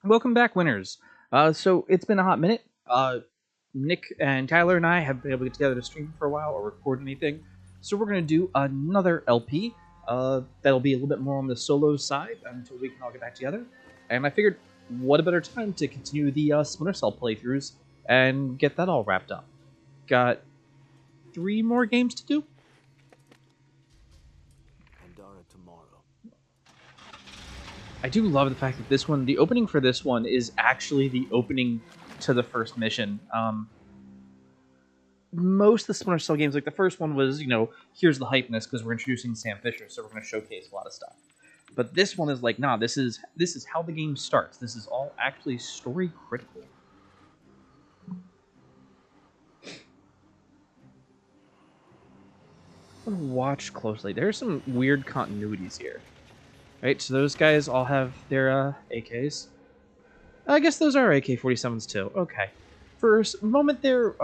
Welcome back, winners. So it's been a hot minute. Nick and Tyler and I have been able to get together to stream for a while or record anything. So we're going to do another LP. That'll be a little bit more on the solo side until we can all get back together. And I figured, what a better time to continue the Splinter Cell playthroughs and get that all wrapped up. Got 3 more games to do. Pandora Tomorrow. I do love the fact that this one, the opening for this one, is actually the opening to the first mission. Most of the Splinter Cell games, like the first one was, here's the hypeness because we're introducing Sam Fisher, so we're going to showcase a lot of stuff. But this one is like, nah, this is how the game starts. This is all actually story critical. I'm gonna watch closely. There's some weird continuities here. Right, so those guys all have their AKs. I guess those are AK-47s too. Okay. For a moment there,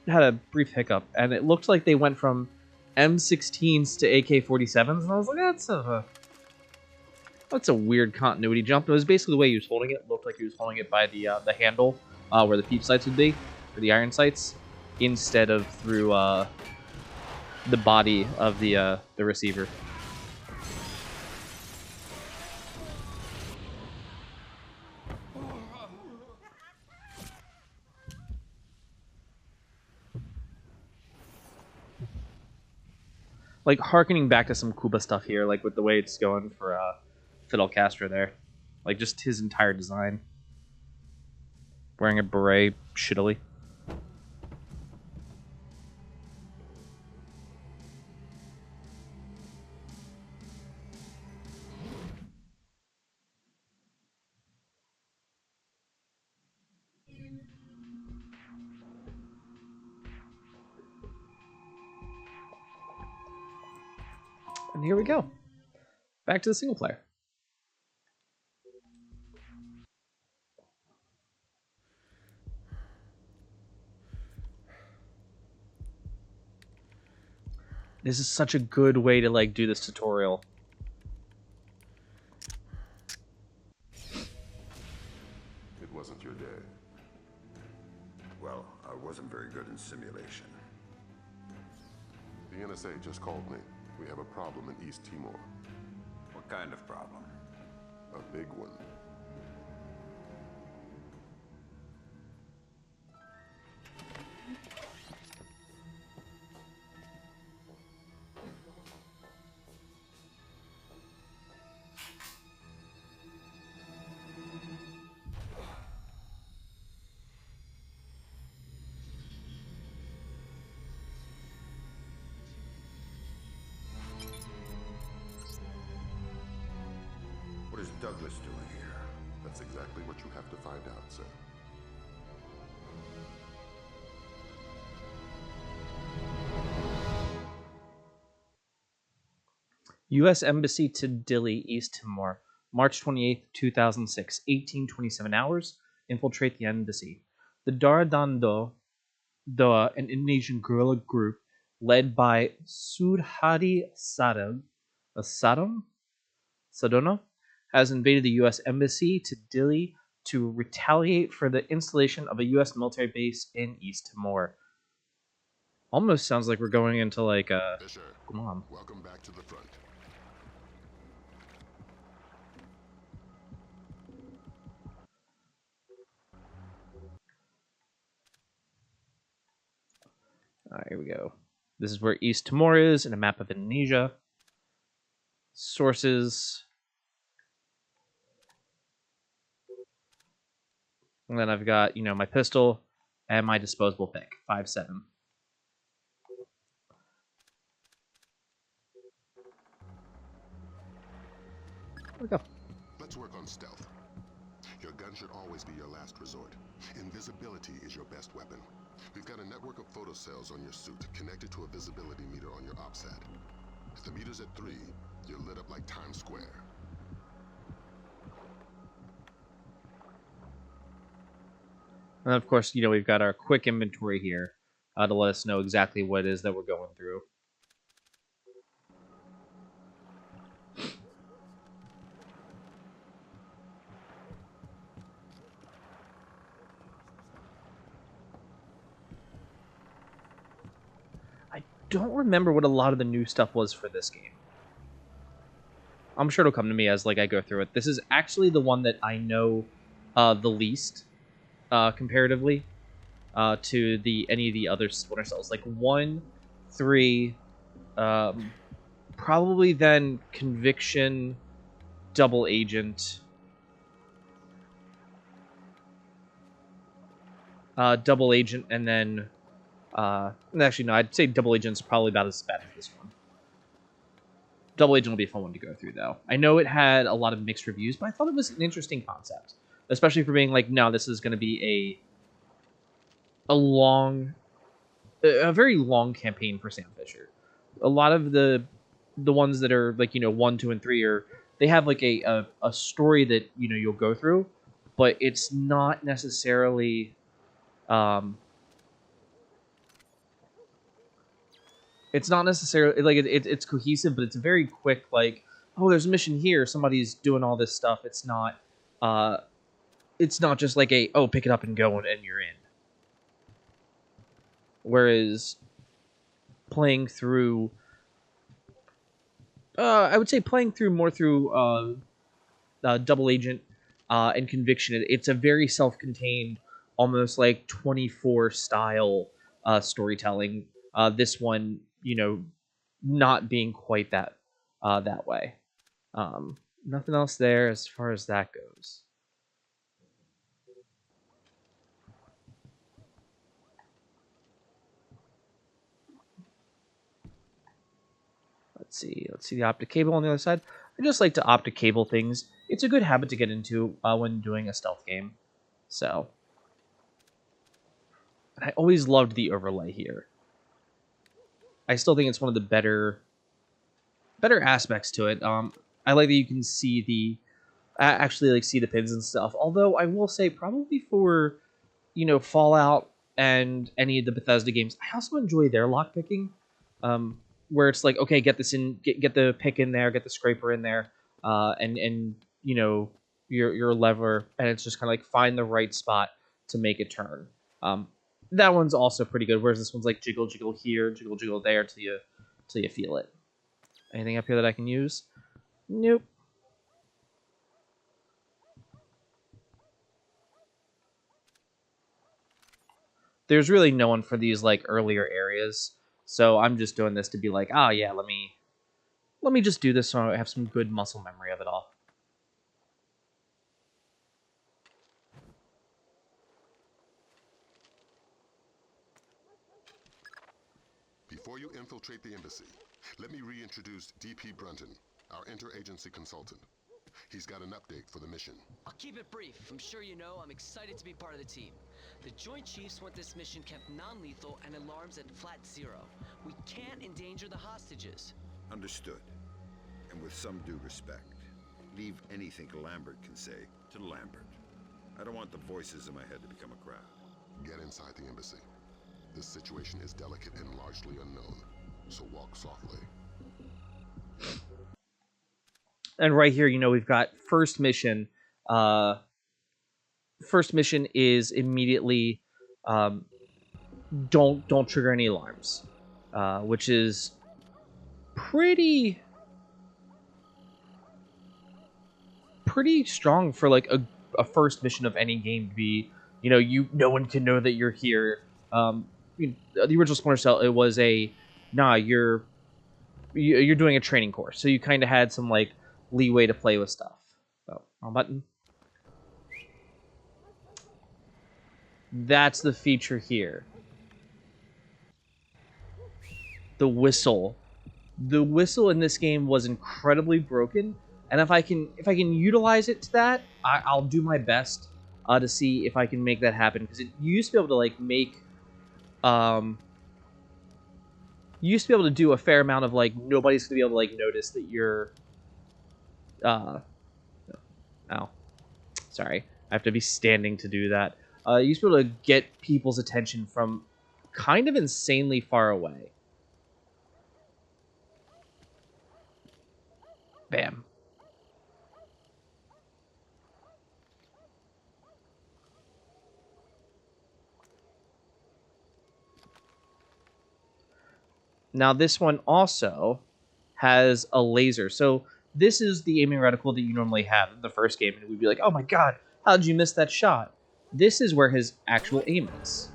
had a brief hiccup, and it looked like they went from M16s to AK-47s, and I was like, that's a weird continuity jump. It was basically the way he was holding it. It looked like he was holding it by the handle, where the peep sights would be, or the iron sights, instead of through the body of the receiver. Like, harkening back to some Cuba stuff here, like with the way it's going for Fidel Castro there. Like, just his entire design. Wearing a beret shittily. And here we go. Back to the single player. This is such a good way to like do this tutorial. It wasn't your day. Well, I wasn't very good in simulation. The NSA just called me. We have a problem in East Timor. What kind of problem? A big one. What is Douglas doing here? That's exactly what you have to find out, sir. U.S. Embassy to Dili, East Timor, March 28th, 2006, 18:27 hours. Infiltrate the embassy. The Daradando, an Indonesian guerrilla group led by Sudhadi Sadono, has invaded the U.S. Embassy to Dili to retaliate for the installation of a U.S. military base in East Timor. Almost sounds like we're going into like a... Fisher, Come on. welcome back to the front. Alright, here we go. This is where East Timor is in a map of Indonesia. Sources. And then I've got, my pistol and my disposable pick, 5.7. There we go. Let's work on stealth. Your gun should always be your last resort. Invisibility is your best weapon. We've got a network of photocells on your suit connected to a visibility meter on your OPSAT. If the meter's at 3, you're lit up like Times Square. And of course, we've got our quick inventory here to let us know exactly what it is that we're going through. don't remember what a lot of the new stuff was for this game. I'm sure it'll come to me as like I go through it. This is actually the one that I know the least comparatively to any of the other Splinter Cells. Like 1, 3, probably then Conviction, Double Agent, and then actually no, I'd say Double Agent's probably about as bad as this one. Double Agent will be a fun one to go through, though. I know it had a lot of mixed reviews, but I thought it was an interesting concept, especially for being like, no, this is going to be a very long campaign for Sam Fisher. A lot of the ones that are like 1, 2, and 3 they have like a story that you'll go through, but it's not necessarily like it's cohesive, but it's very quick. Like, oh, there's a mission here, somebody's doing all this stuff. It's not just like pick it up and go and you're in. Whereas playing through, I would say playing through more through Double Agent and Conviction, it's a very self-contained, almost like 24 style storytelling. This one, not being quite that way. Nothing else there as far as that goes. Let's see the optic cable on the other side. I just like to optic cable things. It's a good habit to get into when doing a stealth game. So, I always loved the overlay here. I still think it's one of the better aspects to it. I like that you can see actually see the pins and stuff. Although I will say, probably for Fallout and any of the Bethesda games, I also enjoy their lockpicking. Where it's like, okay, get this in, get the pick in there, get the scraper in there, and your lever, and it's just kind of like find the right spot to make it turn. That one's also pretty good. Whereas this one's like jiggle jiggle here, jiggle jiggle there till you feel it. Anything up here that I can use? Nope. There's really no one for these like earlier areas, so I'm just doing this to be like, oh yeah, let me just do this so I have some good muscle memory of it all. Before you infiltrate the embassy, let me reintroduce D.P. Brunton, our interagency consultant. He's got an update for the mission. I'll keep it brief. I'm sure you know I'm excited to be part of the team. The Joint Chiefs want this mission kept non-lethal and alarms at flat 0. We can't endanger the hostages. Understood. And with some due respect, leave anything Lambert can say to Lambert. I don't want the voices in my head to become a crowd. Get inside the embassy. This situation is delicate and largely unknown, so walk softly. And right here, we've got first mission. First mission is immediately don't trigger any alarms, which is pretty strong for like a first mission of any game to be. No one can know that you're here. The original Splinter Cell, it was you're doing a training course, so you kind of had some like leeway to play with stuff. So, wrong button. That's the feature here. The whistle. The whistle in this game was incredibly broken, and if I can utilize it to that, I'll do my best to see if I can make that happen, because you used to be able to like make you used to be able to do a fair amount of like nobody's gonna be able to like notice that you're oh, sorry, I have to be standing to do that. You used to be able to get people's attention from kind of insanely far away. Bam. Now this one also has a laser. So this is the aiming reticle that you normally have in the first game, and we'd be like, oh my god, how did you miss that shot? This is where his actual aim is.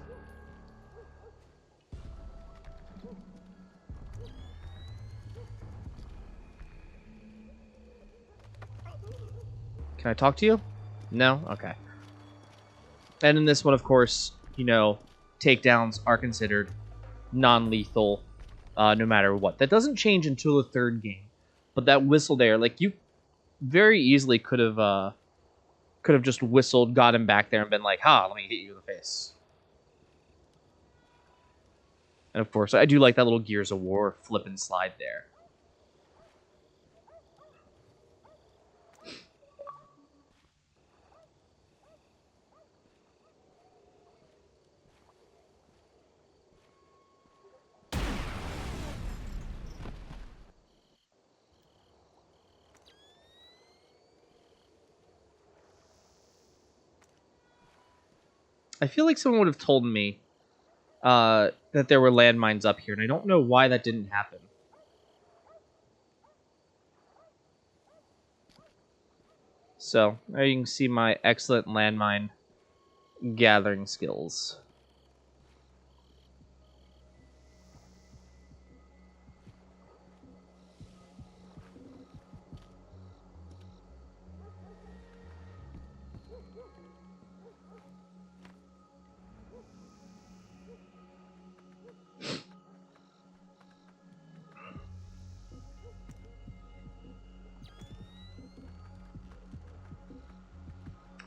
Can I talk to you? No? Okay. And in this one, of course, you know, takedowns are considered non-lethal no matter what. That doesn't change until the third game. But that whistle there, like, you very easily could have just whistled, got him back there, and been like, ha, let me hit you in the face. And of course, I do like that little Gears of War flip and slide there. I feel like someone would have told me that there were landmines up here, and I don't know why that didn't happen. So, there you can see my excellent landmine gathering skills.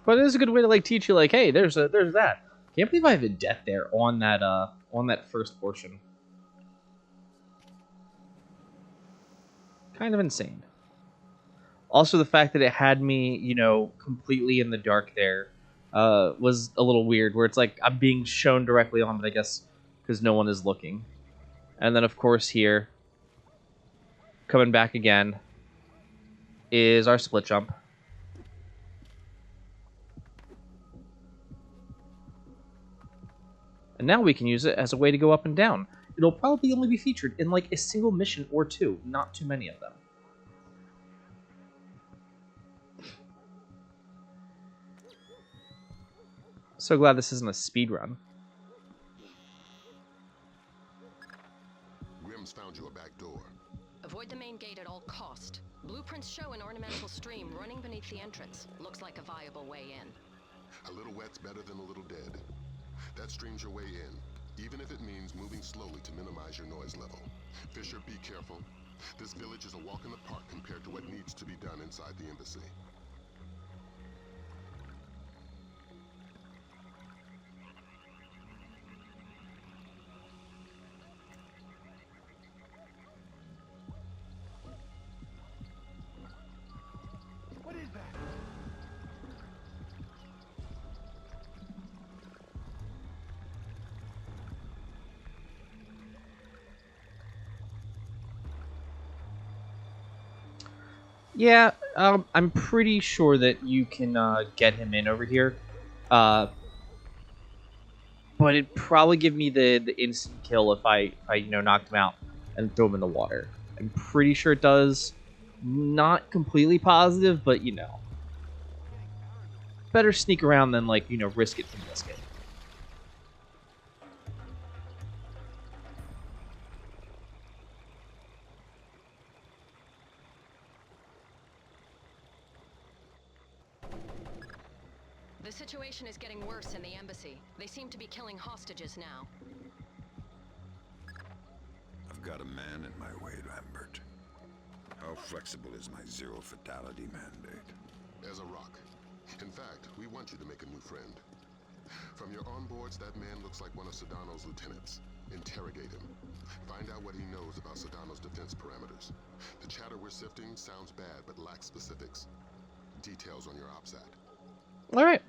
But it is a good way to like teach you, like, hey, there's that. Can't believe I have a death there on that first portion. Kind of insane. Also, the fact that it had me, you know, completely in the dark there was a little weird. Where it's like I'm being shown directly on, but I guess because no one is looking. And then, of course, here, coming back again, is our split jump. And now we can use it as a way to go up and down. It'll probably only be featured in like a single mission or two, not too many of them. So glad this isn't a speed run. Grim's found you a back door. Avoid the main gate at all cost. Blueprints show an ornamental stream running beneath the entrance. Looks like a viable way in. A little wet's better than a little dead. That stream's your way in, even if it means moving slowly to minimize your noise level. Fisher, be careful. This village is a walk in the park compared to what needs to be done inside the embassy. What is that? Yeah, I'm pretty sure that you can get him in over here. But it'd probably give me the instant kill if I you know, knocked him out and throw him in the water. I'm pretty sure it does. Not completely positive, but you know. Better sneak around than, like, you know, risk it from risk it. The situation is getting worse in the embassy. They seem to be killing hostages now. I've got a man in my way, Lambert. How flexible is my zero fatality mandate? As a rock. In fact, we want you to make a new friend. From your onboards, that man looks like one of Sedano's lieutenants. Interrogate him. Find out what he knows about Sedano's defense parameters. The chatter we're sifting sounds bad, but lacks specifics. Details on your OPSAT. All right.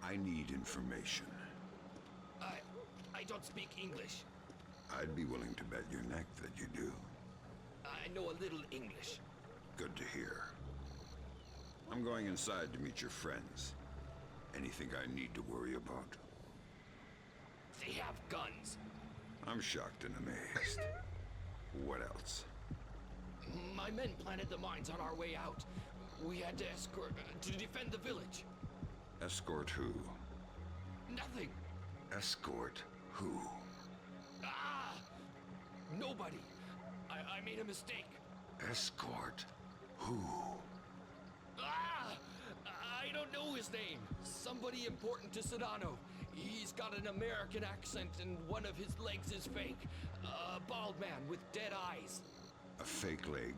I need information. I don't speak English. I'd be willing to bet your neck that you do. I know a little English. Good to hear. I'm going inside to meet your friends. Anything I need to worry about? They have guns. I'm shocked and amazed. What else? My men planted the mines on our way out. We had to escort to defend the village. Escort who? Nothing. Escort who? Ah! Nobody. I made a mistake. Escort who? Ah! I don't know his name. Somebody important to Sedano. He's got an American accent and one of his legs is fake. A bald man with dead eyes. A fake leg?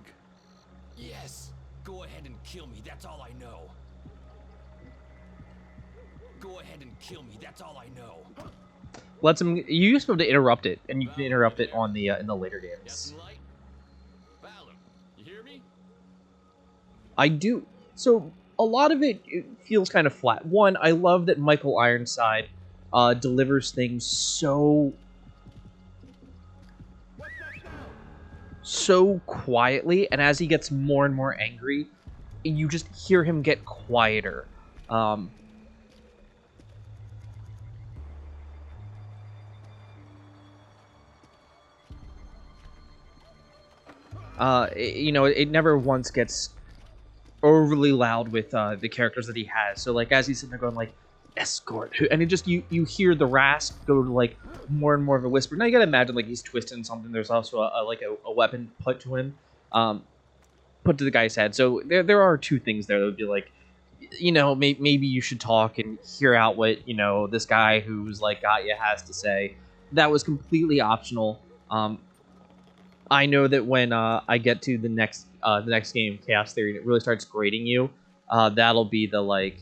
Yes. Go ahead and kill me, that's all I know. Go ahead and kill me, that's all I know. Lets him. You used to be able to interrupt it, and you can interrupt it on the in the later games. Valor, you hear me? I do. So a lot of it feels kind of flat. One, I love that Michael Ironside delivers things so quietly, and as he gets more and more angry, you just hear him get quieter. You know, it never once gets overly loud with the characters that he has. So like as he's sitting there going like escort, and it just you hear the rasp go to like more and more of a whisper. Now you gotta imagine like he's twisting something. There's also a weapon put to him, put to the guy's head. So there are two things there that would be like, you know, maybe you should talk and hear out what, you know, this guy who's like got you has to say. That was completely optional. I know that when I get to the next game, Chaos Theory, and it really starts grating you, that'll be the like,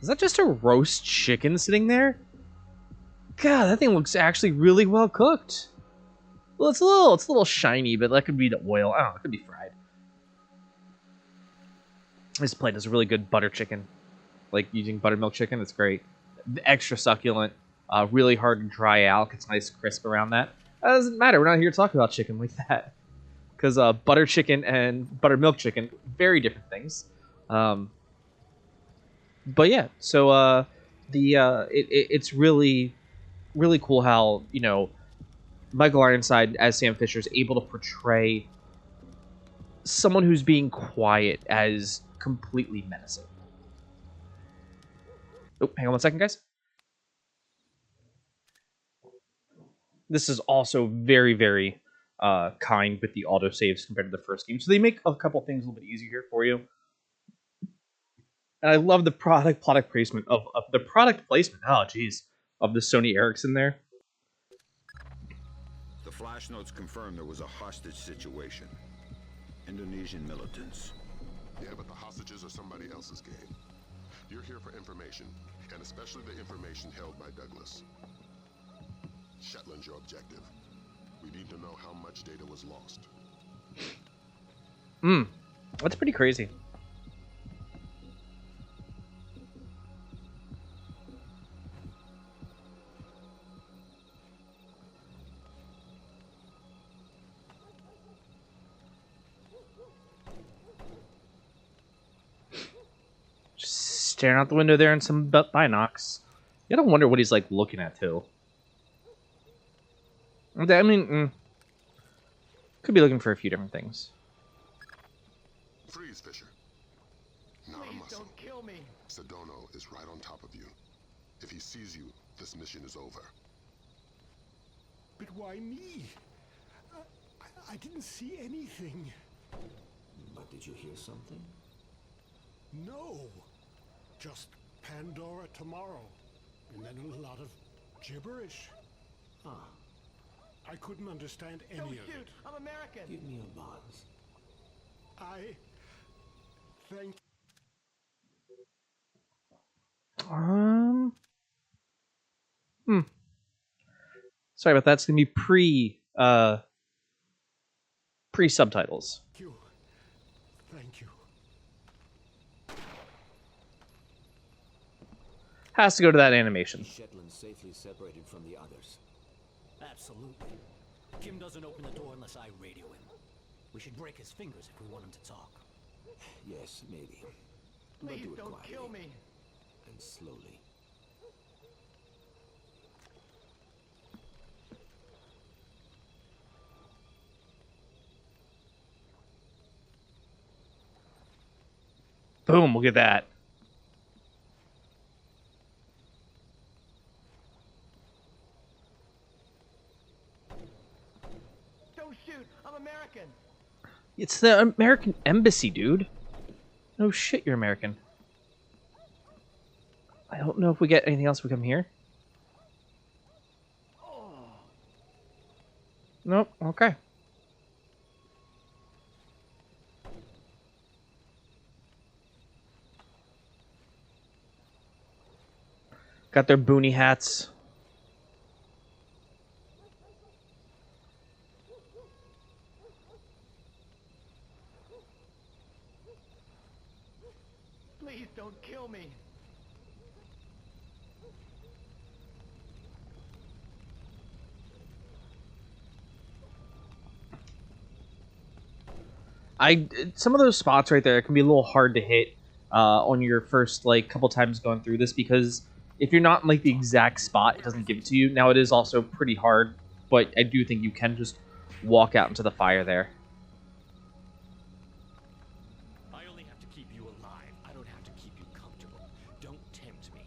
is that just a roast chicken sitting there? God, that thing looks actually really well cooked. Well, it's a little shiny, but that could be the oil. I don't know, it could be fried. This plate is a really good butter chicken, like using buttermilk chicken. It's great, extra succulent, really hard to dry out. It's nice crisp around that. That doesn't matter. We're not here to talk about chicken like that, because butter chicken and buttermilk chicken, very different things. But yeah, so it's really cool how, you know, Michael Ironside as Sam Fisher is able to portray someone who's being quiet as completely menacing. Oh, hang on one second, guys. This is also very, very kind with the autosaves compared to the first game. So they make a couple things a little bit easier here for you. And I love the product placement of the product placement. Oh, geez, of the Sony Ericsson there. The flash notes confirm there was a hostage situation. Indonesian militants. Yeah, but the hostages are somebody else's game. You're here for information, and especially the information held by Douglas. Shetland's your objective. We need to know how much data was lost. That's pretty crazy. Just staring out the window there in some binocs. You gotta wonder what he's like looking at too. I mean, could be looking for a few different things. Freeze, Fisher. Not a Please muscle. don't kill me. Sedano is right on top of you. If he sees you, this mission is over. But why me? I didn't see anything. But did you hear something? No. Just Pandora Tomorrow. And then a lot of gibberish. Ah, I couldn't understand any of it. I'm American. give me a buzz. I thank Sorry about that. It's gonna be pre subtitles. you. Thank you. Has to go to that animation. Shetland safely separated from the others. Absolutely. Kim doesn't open the door unless I radio him. We should break his fingers if we want him to talk. Yes, maybe. But Please do it don't quietly kill me. and slowly. Boom, look at that. Don't shoot, I'm American. It's the American embassy, dude. No shit, you're American. I don't know if we get anything else if we come here. Nope, okay. Got their boonie hats. Please don't kill me. Some of those spots right there can be a little hard to hit on your first like couple times going through this, because if you're not in like the exact spot, it doesn't give it to you. Now it is also pretty hard, but I do think you can just walk out into the fire there. I only have to keep you alive. I don't have to keep you comfortable. Don't tempt me.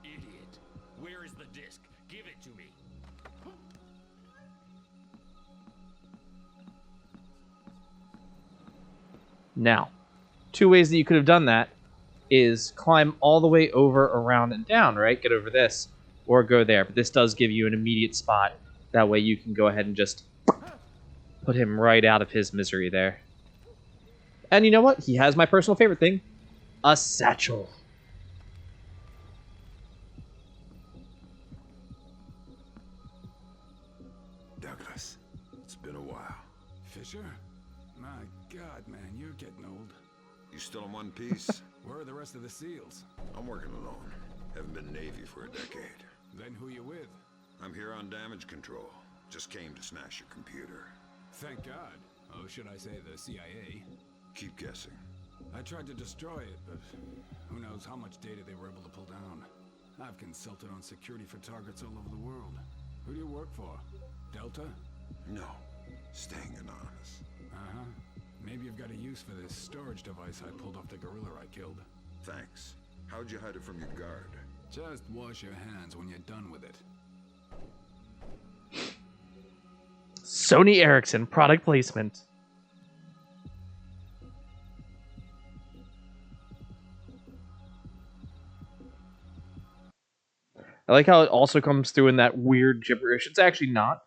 Idiot. Where is the disc? Give it to me. Now, two ways that you could have done that is climb all the way over, around, and down, right? Get over this, or go there. But this does give you an immediate spot. That way you can go ahead and just put him right out of his misery there. And you know what? He has my personal favorite thing. A satchel. Douglas, it's been a while. Fisher? My God, man, you're getting old. You still in one piece? Where are the rest of the SEALs? I'm working alone. Haven't been Navy for a decade. Then who you with? I'm here on damage control. Just came to smash your computer. Thank God. Oh, should I say the CIA? Keep guessing. I tried to destroy it, but who knows how much data they were able to pull down. I've consulted on security for targets all over the world. Who do you work for? Delta? No. Staying anonymous. Uh-huh. Maybe you've got a use for this storage device I pulled off the gorilla I killed. Thanks. How'd you hide it from your guard? Just wash your hands when you're done with it. Sony Ericsson product placement. I like how it also comes through in that weird gibberish. It's actually not.